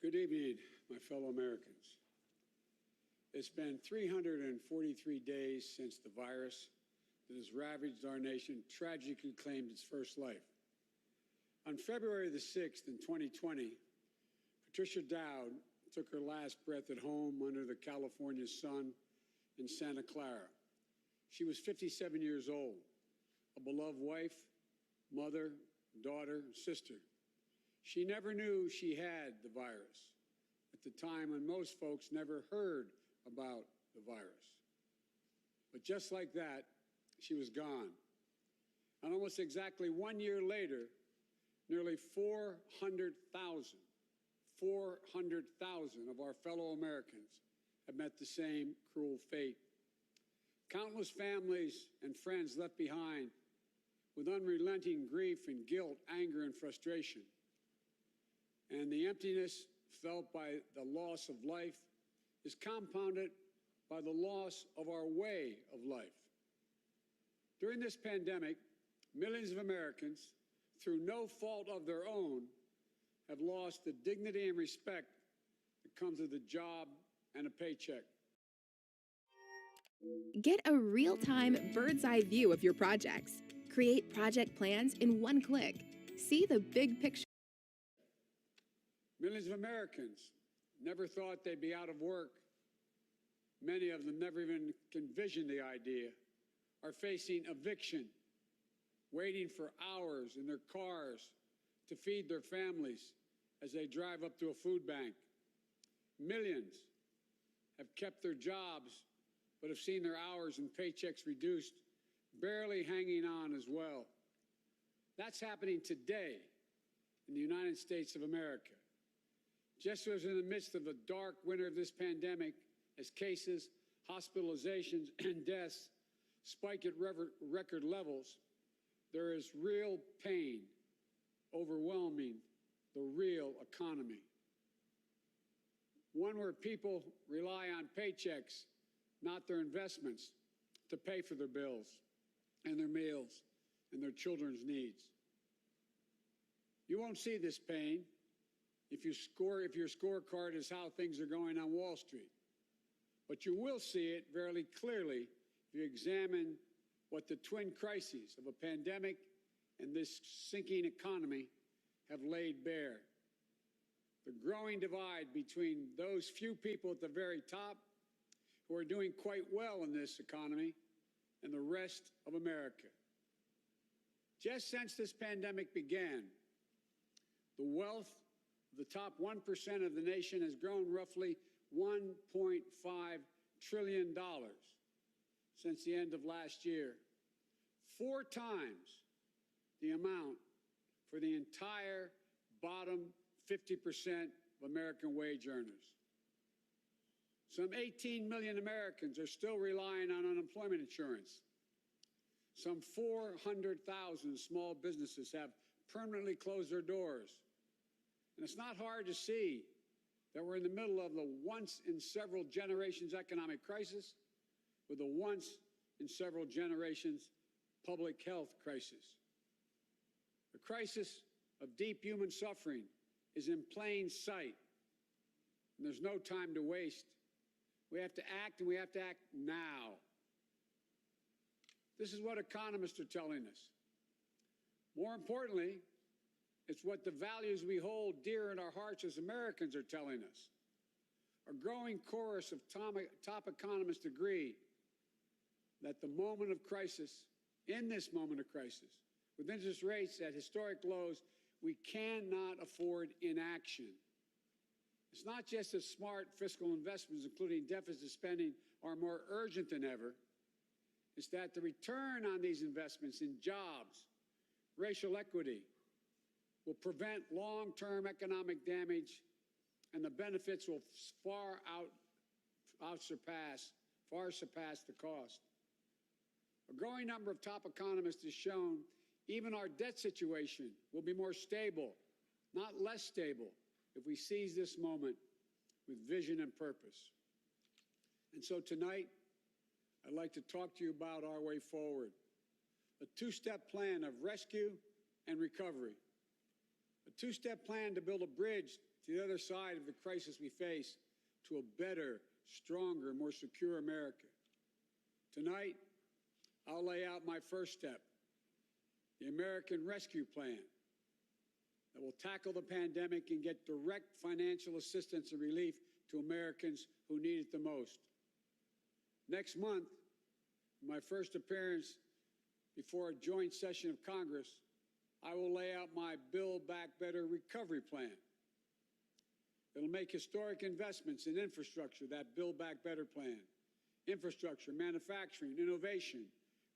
Good evening, my fellow Americans. It's been 343 days since the virus that has ravaged our nation tragically claimed its first life. On February the 6th in 2020, Patricia Dowd took her last breath at home under the California sun in Santa Clara. She was 57 years old, a beloved wife, mother, daughter, sister. She never knew she had the virus at the time when most folks never heard about the virus. But just like that, she was gone. And almost exactly 1 year later, nearly 400,000 of our fellow Americans have met the same cruel fate. Countless families and friends left behind with unrelenting grief and guilt, anger and frustration. And the emptiness felt by the loss of life is compounded by the loss of our way of life. During this pandemic, millions of Americans, through no fault of their own, have lost the dignity and respect that comes with a job and a paycheck. Get a real-time bird's-eye view of your projects. Create project plans in one click. See the big picture. Millions of Americans never thought they'd be out of work. Many of them never even envisioned the idea, are facing eviction, waiting for hours in their cars to feed their families as they drive up to a food bank. Millions have kept their jobs but have seen their hours and paychecks reduced, barely hanging on as well. That's happening today in the United States of America. Just as in the midst of the dark winter of this pandemic, as cases, hospitalizations, and deaths spike at record levels, there is real pain overwhelming the real economy. One where people rely on paychecks, not their investments, to pay for their bills and their meals and their children's needs. You won't see this pain if your scorecard is how things are going on Wall Street. But you will see it very clearly if you examine what the twin crises of a pandemic and this sinking economy have laid bare. The growing divide between those few people at the very top who are doing quite well in this economy and the rest of America. Just since this pandemic began, the wealth of the top 1% of the nation has grown roughly $1.5 trillion since the end of last year, 4 times the amount for the entire bottom 50% of American wage earners. Some 18 million Americans are still relying on unemployment insurance. Some 400,000 small businesses have permanently closed their doors. And it's not hard to see that we're in the middle of the once-in-several-generations economic crisis with a once-in-several-generations public health crisis. The crisis of deep human suffering is in plain sight, and there's no time to waste. We have to act, and we have to act now. This is what economists are telling us. More importantly, it's what the values we hold dear in our hearts as Americans are telling us. A growing chorus of top economists agree that the moment of crisis, in this moment of crisis, with interest rates at historic lows, we cannot afford inaction. It's not just that smart fiscal investments, including deficit spending, are more urgent than ever. It's that the return on these investments in jobs, racial equity, will prevent long-term economic damage, and the benefits will far surpass the cost. A growing number of top economists has shown even our debt situation will be more stable, not less stable, if we seize this moment with vision and purpose. And so tonight, I'd like to talk to you about our way forward, a 2-step plan of rescue and recovery. A 2-step plan to build a bridge to the other side of the crisis we face to a better, stronger, more secure America. Tonight, I'll lay out my first step, the American Rescue Plan, that will tackle the pandemic and get direct financial assistance and relief to Americans who need it the most. Next month, my first appearance before a joint session of Congress, I will lay out my Build Back Better recovery plan. It'll make historic investments in infrastructure, that Build Back Better plan. Infrastructure, manufacturing, innovation,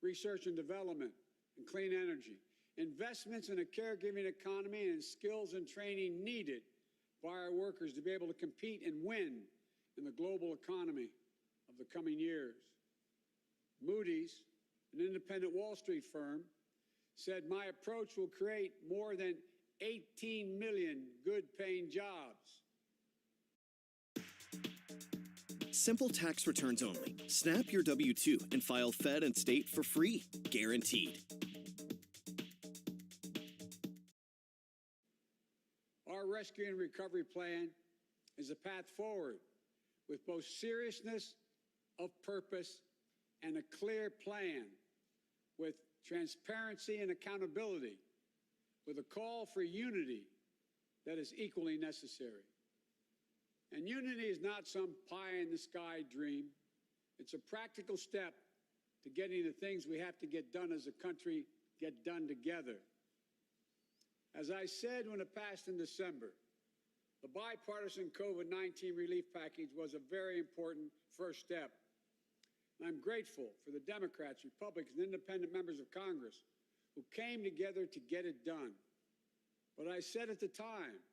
research and development, and clean energy. Investments in a caregiving economy and in skills and training needed by our workers to be able to compete and win in the global economy of the coming years. Moody's, an independent Wall Street firm, said my approach will create more than 18 million good-paying jobs. Simple tax returns only. Snap your W-2 and file Fed and state for free. Guaranteed. Our rescue and recovery plan is a path forward with both seriousness of purpose and a clear plan, with transparency and accountability, with a call for unity that is equally necessary. And unity is not some pie-in-the-sky dream. It's a practical step to getting the things we have to get done as a country get done together. As I said when it passed in December, the bipartisan COVID-19 relief package was a very important first step. And I'm grateful for the Democrats, Republicans, and independent members of Congress who came together to get it done. But I said at the time,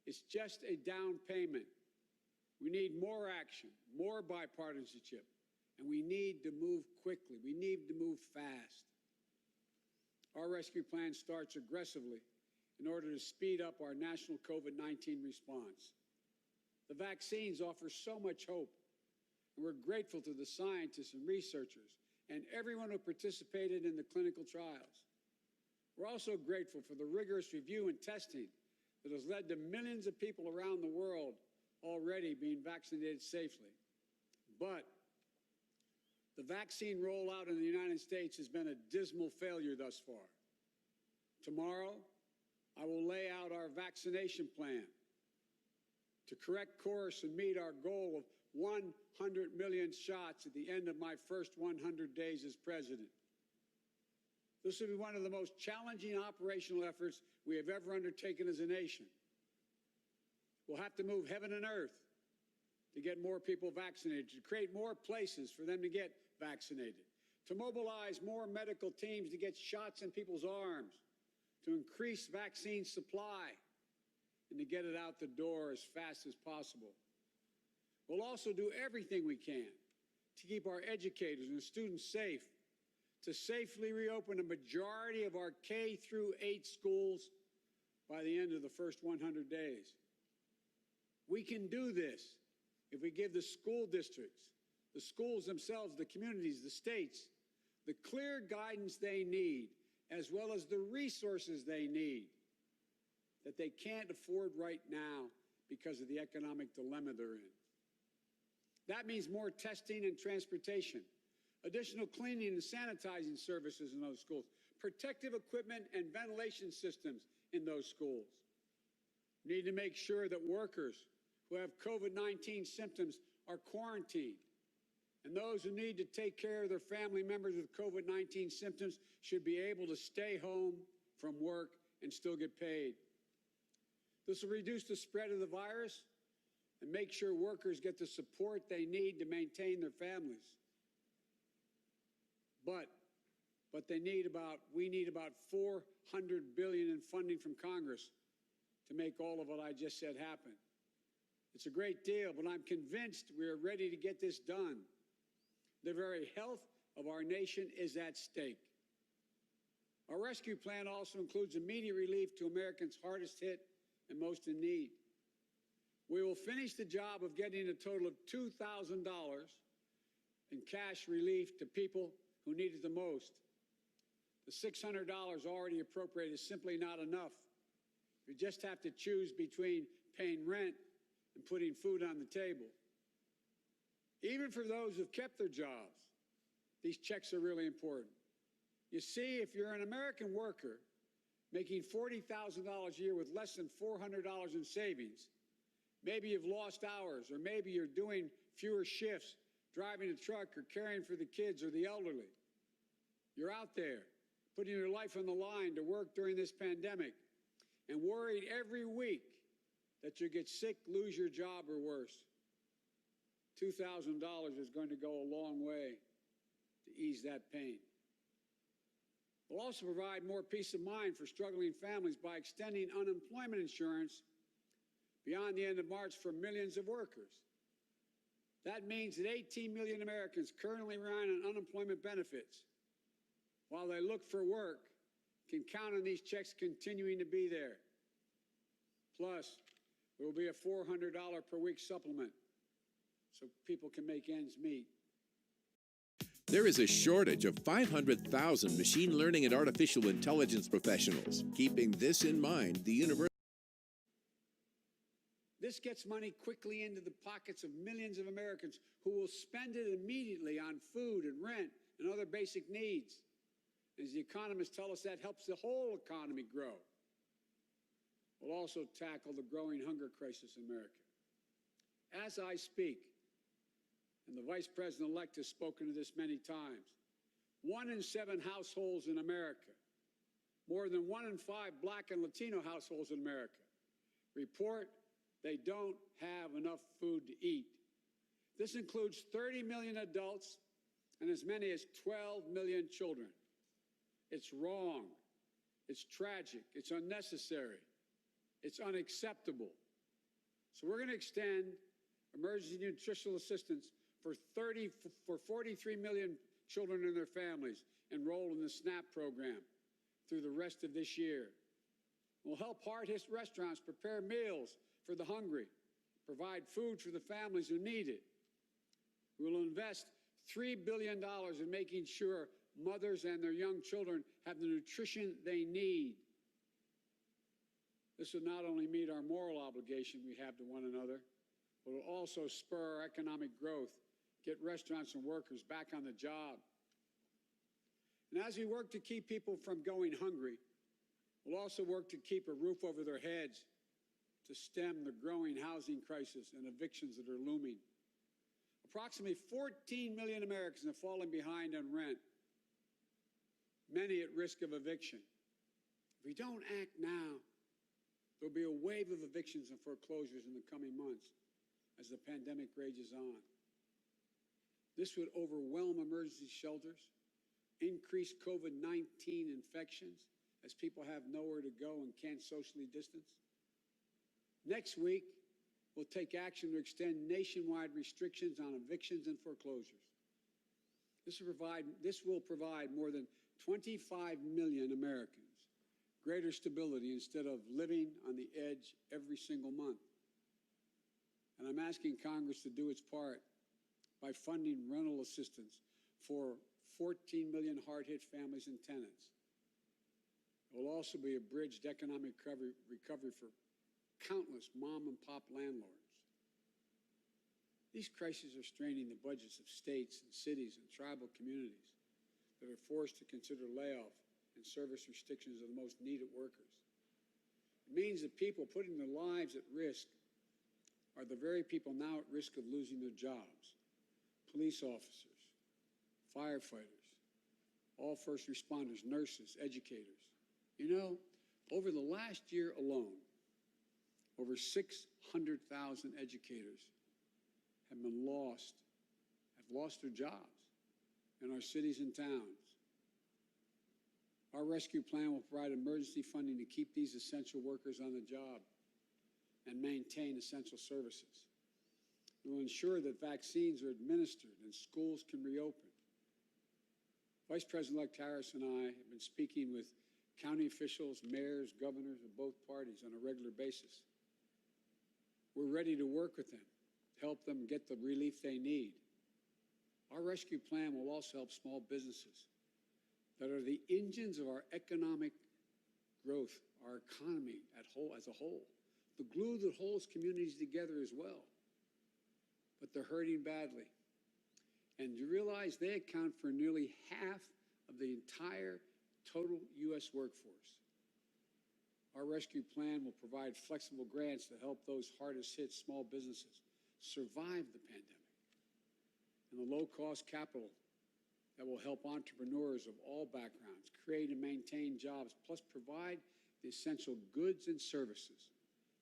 it's just a down payment. We need more action, more bipartisanship, and we need to move quickly. We need to move fast. Our rescue plan starts aggressively in order to speed up our national COVID-19 response. The vaccines offer so much hope, and we're grateful to the scientists and researchers and everyone who participated in the clinical trials. We're also grateful for the rigorous review and testing that has led to millions of people around the world already being vaccinated safely. But the vaccine rollout in the United States has been a dismal failure thus far. Tomorrow, I will lay out our vaccination plan to correct course and meet our goal of 100 million shots at the end of my first 100 days as president. This will be one of the most challenging operational efforts we have ever undertaken as a nation. We'll have to move heaven and earth to get more people vaccinated, to create more places for them to get vaccinated, to mobilize more medical teams to get shots in people's arms, to increase vaccine supply, and to get it out the door as fast as possible. We'll also do everything we can to keep our educators and students safe, to safely reopen a majority of our K-8 schools by the end of the first 100 days. We can do this if we give the school districts, the schools themselves, the communities, the states, the clear guidance they need, as well as the resources they need that they can't afford right now because of the economic dilemma they're in. That means more testing and transportation, additional cleaning and sanitizing services in those schools, protective equipment and ventilation systems in those schools. We need to make sure that workers who have COVID-19 symptoms are quarantined, and those who need to take care of their family members with COVID-19 symptoms should be able to stay home from work and still get paid. This will reduce the spread of the virus and make sure workers get the support they need to maintain their families. But we need about $400 billion in funding from Congress to make all of what I just said happen. It's a great deal, but I'm convinced we are ready to get this done. The very health of our nation is at stake. Our rescue plan also includes immediate relief to Americans hardest hit and most in need. We will finish the job of getting a total of $2,000 in cash relief to people who need it the most. The $600 already appropriated is simply not enough. You just have to choose between paying rent, and putting food on the table. Even for those who've kept their jobs, these checks are really important. You see, if you're an American worker making $40,000 a year with less than $400 in savings, maybe you've lost hours, or maybe you're doing fewer shifts, driving a truck or caring for the kids or the elderly. You're out there putting your life on the line to work during this pandemic and worried every week that you get sick, lose your job, or worse. $2,000 is going to go a long way to ease that pain. We'll also provide more peace of mind for struggling families by extending unemployment insurance beyond the end of March for millions of workers. That means that 18 million Americans currently relying on unemployment benefits, while they look for work, can count on these checks continuing to be there. Plus, there will be a $400 per week supplement so people can make ends meet. There is a shortage of 500,000 machine learning and artificial intelligence professionals. Keeping this in mind, the university. This gets money quickly into the pockets of millions of Americans who will spend it immediately on food and rent and other basic needs. As the economists tell us, that helps the whole economy grow. We'll also tackle the growing hunger crisis in America. As I speak, and the Vice President-elect has spoken to this many times, 1 in 7 households in America, more than 1 in 5 Black and Latino households in America, report they don't have enough food to eat. This includes 30 million adults and as many as 12 million children. It's wrong. It's tragic. It's unnecessary. It's unacceptable. So we're going to extend emergency nutritional assistance for 43 million children and their families enrolled in the SNAP program through the rest of this year. We'll help hard-hit restaurants prepare meals for the hungry, provide food for the families who need it. We will invest $3 billion in making sure mothers and their young children have the nutrition they need. This will not only meet our moral obligation we have to one another, but will also spur our economic growth, get restaurants and workers back on the job. And as we work to keep people from going hungry, we'll also work to keep a roof over their heads, to stem the growing housing crisis and evictions that are looming. Approximately 14 million Americans have fallen behind on rent, many at risk of eviction. If we don't act now, there'll be a wave of evictions and foreclosures in the coming months as the pandemic rages on. This would overwhelm emergency shelters, increase COVID-19 infections as people have nowhere to go and can't socially distance. Next week, we'll take action to extend nationwide restrictions on evictions and foreclosures. This will provide more than 25 million Americans greater stability instead of living on the edge every single month. And I'm asking Congress to do its part by funding rental assistance for 14 million hard-hit families and tenants. It will also be a bridge to economic recovery for countless mom-and-pop landlords. These crises are straining the budgets of states and cities and tribal communities that are forced to consider layoff and service restrictions of the most needed workers. It means that people putting their lives at risk are the very people now at risk of losing their jobs. Police officers, firefighters, all first responders, nurses, educators. You know, over the last year alone, over 600,000 educators have lost their jobs in our cities and towns. Our rescue plan will provide emergency funding to keep these essential workers on the job and maintain essential services. We will ensure that vaccines are administered and schools can reopen. Vice President-elect Harris and I have been speaking with county officials, mayors, governors of both parties on a regular basis. We're ready to work with them, help them get the relief they need. Our rescue plan will also help small businesses that are the engines of our economic growth, our economy as a whole. the glue that holds communities together as well. But they're hurting badly. And you realize they account for nearly half of the entire total U.S. workforce. Our rescue plan will provide flexible grants to help those hardest hit small businesses survive the pandemic, and the low-cost capital that will help entrepreneurs of all backgrounds create and maintain jobs, plus provide the essential goods and services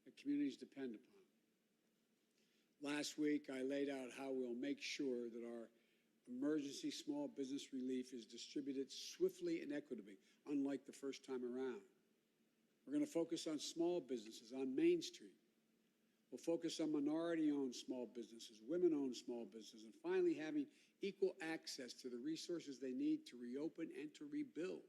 that communities depend upon. Last week, I laid out how we'll make sure that our emergency small business relief is distributed swiftly and equitably, unlike the first time around. We're going to focus on small businesses on Main Street. We'll focus on minority-owned small businesses, women-owned small businesses, and finally having equal access to the resources they need to reopen and to rebuild.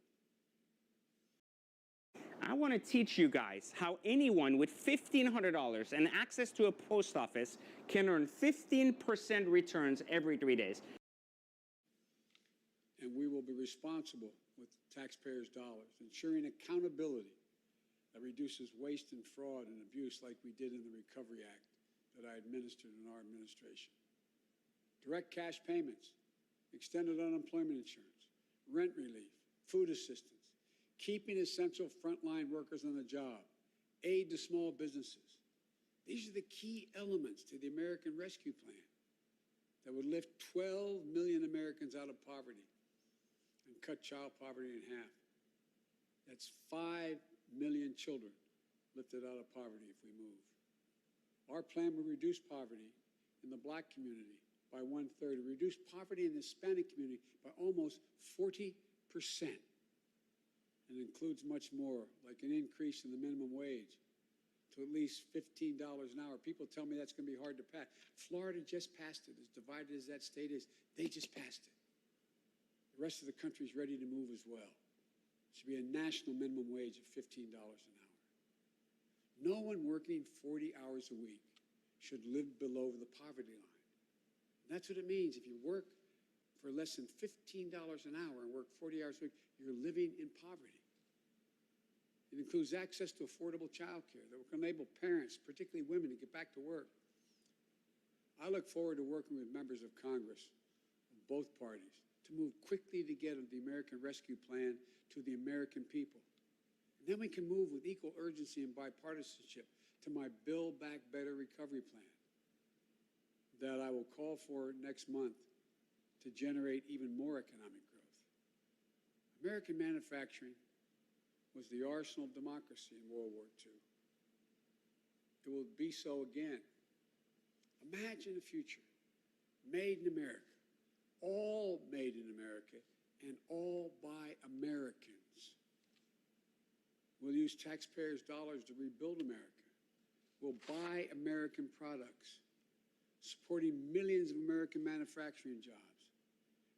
I want to teach you guys how anyone with $1,500 and access to a post office can earn 15% returns every 3 days. And we will be responsible with taxpayers' dollars, ensuring accountability that reduces waste and fraud and abuse like we did in the Recovery Act that I administered in our administration. Direct cash payments, extended unemployment insurance, rent relief, food assistance, keeping essential frontline workers on the job, aid to small businesses. These are the key elements to the American Rescue Plan that would lift 12 million Americans out of poverty and cut child poverty in half. That's 5 million children lifted out of poverty if we move. Our plan will reduce poverty in the Black community by 1/3, reduce poverty in the Hispanic community by almost 40%. And includes much more, like an increase in the minimum wage to at least $15 an hour. People tell me that's going to be hard to pass. Florida just passed it. As divided as that state is, they just passed it. The rest of the country is ready to move as well. It should be a national minimum wage of $15 an hour. No one working 40 hours a week should live below the poverty line. And that's what it means. If you work for less than $15 an hour and work 40 hours a week, you're living in poverty. It includes access to affordable child care that will enable parents, particularly women, to get back to work. I look forward to working with members of Congress of both parties to move quickly to get the American Rescue Plan to the American people. And then we can move with equal urgency and bipartisanship to my Build Back Better recovery plan that I will call for next month to generate even more economic growth. American manufacturing was the arsenal of democracy in World War II. It will be so again. Imagine a future made in America, all made in America, and all by Americans. We'll use taxpayers' dollars to rebuild America. We'll buy American products, supporting millions of American manufacturing jobs,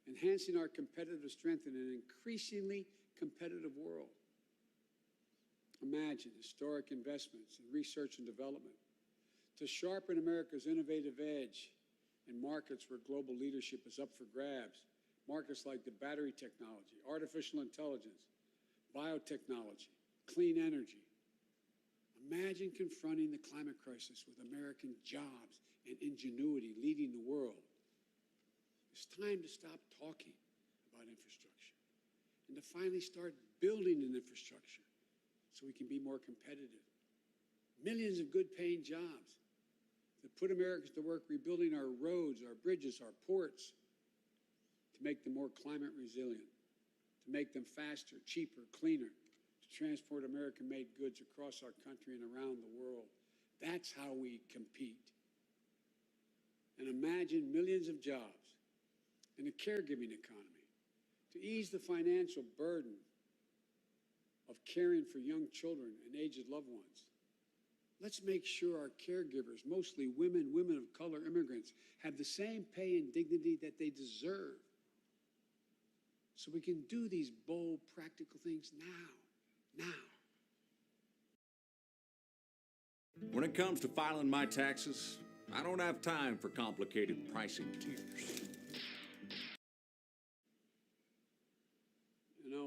enhancing our competitive strength in an increasingly competitive world. Imagine historic investments in research and development to sharpen America's innovative edge in markets where global leadership is up for grabs. Markets like the battery technology, artificial intelligence, biotechnology, clean energy. Imagine confronting the climate crisis with American jobs and ingenuity leading the world. It's time to stop talking about infrastructure and to finally start building an infrastructure so we can be more competitive. Millions of good-paying jobs that put Americans to work rebuilding our roads, our bridges, our ports, to make them more climate resilient, to make them faster, cheaper, cleaner, to transport American-made goods across our country and around the world. That's how we compete. And imagine millions of jobs in a caregiving economy to ease the financial burden of caring for young children and aged loved ones. Let's make sure our caregivers, mostly women, women of color, immigrants, have the same pay and dignity that they deserve. So we can do these bold, practical things now. When it comes to filing my taxes, I don't have time for complicated pricing tiers.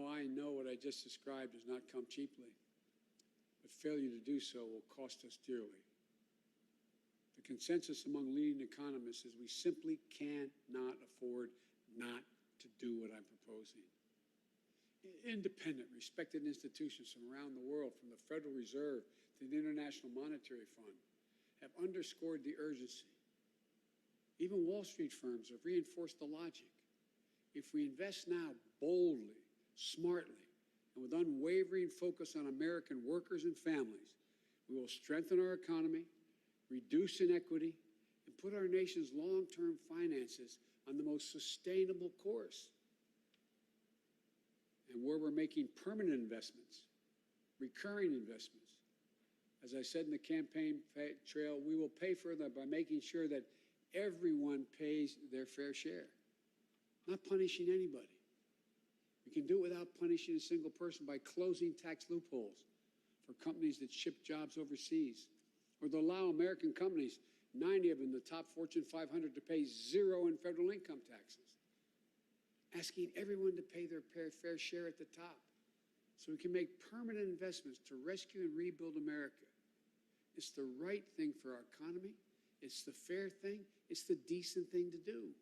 I know what I just described does not come cheaply, but failure to do so will cost us dearly. The consensus among leading economists is we simply cannot afford not to do what I'm proposing. Independent, respected institutions from around the world, from the Federal Reserve to the International Monetary Fund, have underscored the urgency. Even Wall Street firms have reinforced the logic. If we invest now boldly, smartly, and with unwavering focus on American workers and families, we will strengthen our economy, reduce inequity, and put our nation's long-term finances on the most sustainable course. And where we're making permanent investments, recurring investments, as I said in the campaign trail, we will pay for them by making sure that everyone pays their fair share, not punishing anybody. We can do it without punishing a single person by closing tax loopholes for companies that ship jobs overseas, or to allow American companies, 90 of them, the top Fortune 500, to pay zero in federal income taxes, asking everyone to pay their fair share at the top so we can make permanent investments to rescue and rebuild America. It's the right thing for our economy. It's the fair thing. It's the decent thing to do.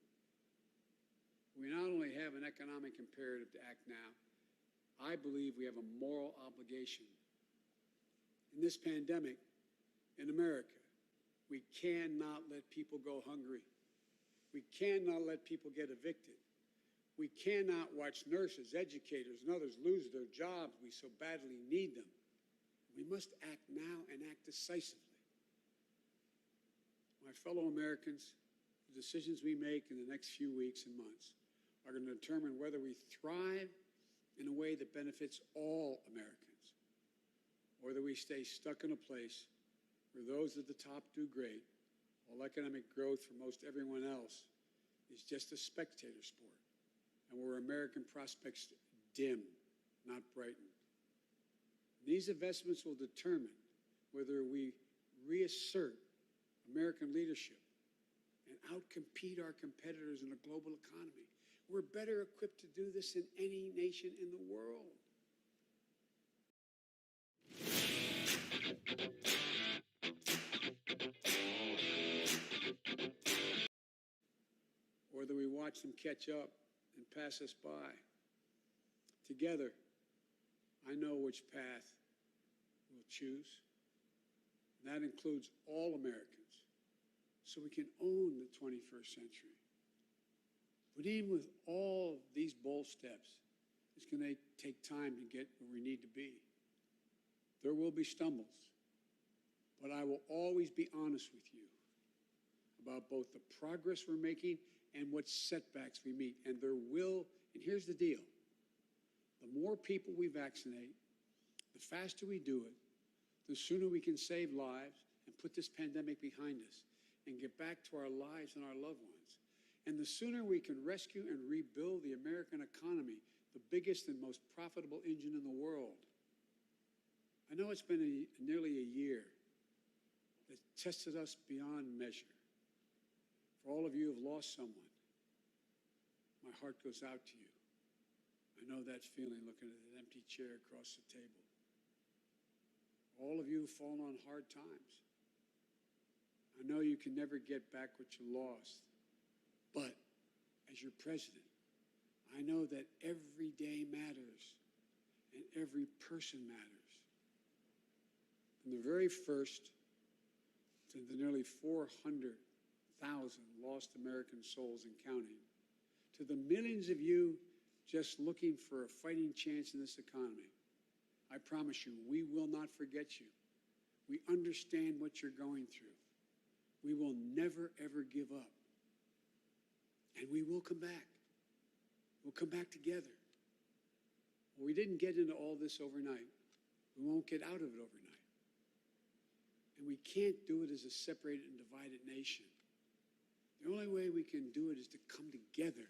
We not only have an economic imperative to act now, I believe we have a moral obligation. In this pandemic, in America, we cannot let people go hungry. We cannot let people get evicted. We cannot watch nurses, educators, and others lose their jobs. We so badly need them. We must act now and act decisively. My fellow Americans, the decisions we make in the next few weeks and months are going to determine whether we thrive in a way that benefits all Americans, or whether we stay stuck in a place where those at the top do great, while economic growth for most everyone else is just a spectator sport, and where American prospects dim, not brighten. These investments will determine whether we reassert American leadership and outcompete our competitors in a global economy. We're better equipped to do this than any nation in the world. Whether we watch them catch up and pass us by. Together, I know which path we'll choose. And that includes all Americans, so we can own the 21st century. But even with all these bold steps, it's going to take time to get where we need to be. There will be stumbles, but I will always be honest with you about both the progress we're making and what setbacks we meet. And here's the deal, the more people we vaccinate, the faster we do it, the sooner we can save lives and put this pandemic behind us and get back to our lives and our loved ones. And the sooner we can rescue and rebuild the American economy, the biggest and most profitable engine in the world. I know it's been nearly a year that tested us beyond measure. For all of you who have lost someone, my heart goes out to you. I know that feeling looking at that empty chair across the table. All of you have fallen on hard times. I know you can never get back what you lost. But as your president, I know that every day matters and every person matters. From the very first to the nearly 400,000 lost American souls and counting, to the millions of you just looking for a fighting chance in this economy, I promise you, we will not forget you. We understand what you're going through. We will never, ever give up. And we will come back. We'll come back together. Well, we didn't get into all this overnight. We won't get out of it overnight. And we can't do it as a separated and divided nation. The only way we can do it is to come together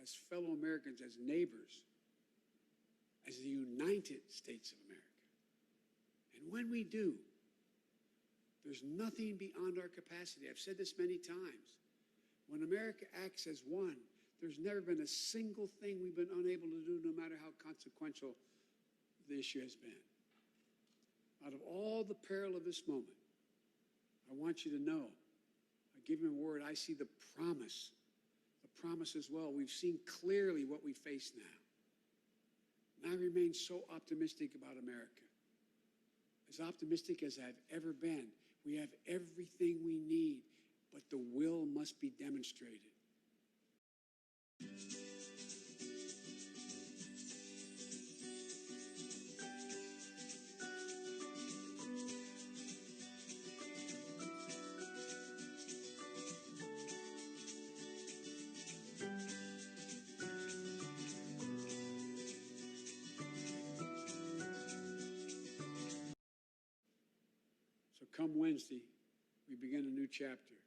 as fellow Americans, as neighbors, as the United States of America. And when we do, there's nothing beyond our capacity. I've said this many times. When America acts as one, there's never been a single thing we've been unable to do, no matter how consequential the issue has been. out of all the peril of this moment, I want you to know, I give him a word, I see the promise as well. We've seen clearly what we face now. And I remain so optimistic about America. As optimistic as I've ever been. We have everything we need, but the will must be demonstrated. So come Wednesday, we begin a new chapter.